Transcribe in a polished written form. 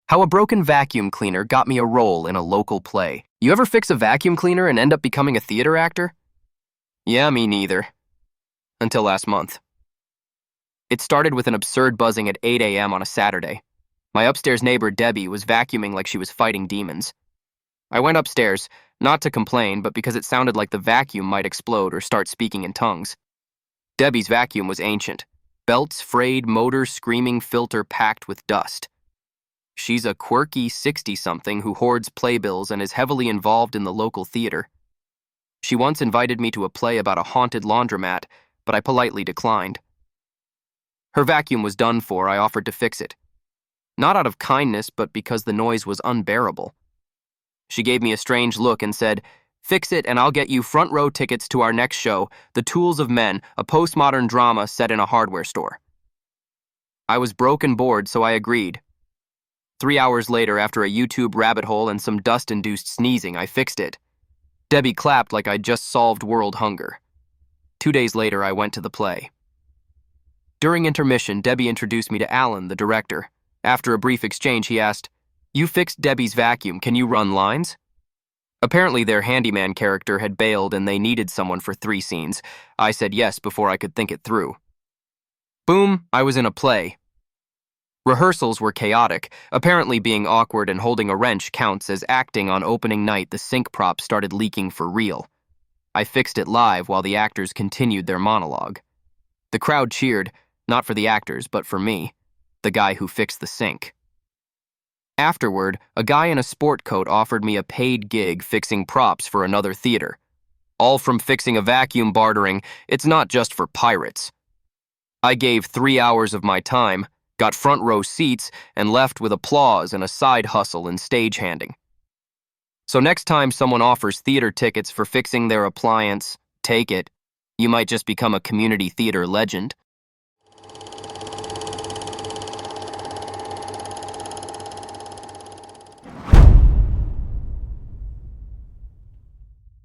How a broken vacuum cleaner got me a role in a local play. You ever fix a vacuum cleaner and end up becoming a theater actor? Yeah, me neither. Until last month. It started with an absurd buzzing at 8 a.m. on a Saturday. My upstairs neighbor, Debbie, was vacuuming like she was fighting demons. I went upstairs, not to complain, but because it sounded like the vacuum might explode or start speaking in tongues. Debbie's vacuum was ancient. Belts frayed, motor screaming, filter packed with dust. She's a quirky 60-something who hoards playbills and is heavily involved in the local theater. She once invited me to a play about a haunted laundromat, but I politely declined. Her vacuum was done for. I offered to fix it. Not out of kindness, but because the noise was unbearable. She gave me a strange look and said, "Fix it and I'll get you front row tickets to our next show, The Tools of Men, a postmodern drama set in a hardware store." I was broke and bored, so I agreed. 3 hours later, after a YouTube rabbit hole and some dust-induced sneezing, I fixed it. Debbie clapped like I'd just solved world hunger. 2 days later, I went to the play. During intermission, Debbie introduced me to Alan, the director. After a brief exchange, he asked, "You fixed Debbie's vacuum, can you run lines?" Apparently their handyman character had bailed and they needed someone for 3 scenes. I said yes before I could think it through. Boom, I was in a play. Rehearsals were chaotic. Apparently being awkward and holding a wrench counts as acting. On opening night, the sink prop started leaking for real. I fixed it live while the actors continued their monologue. The crowd cheered, not for the actors, but for me, the guy who fixed the sink. Afterward, a guy in a sport coat offered me a paid gig fixing props for another theater. All from fixing a vacuum bartering, it's not just for pirates. I gave 3 hours of my time, got front row seats, and left with applause and a side hustle in stagehanding. So next time someone offers theater tickets for fixing their appliance, take it. You might just become a community theater legend.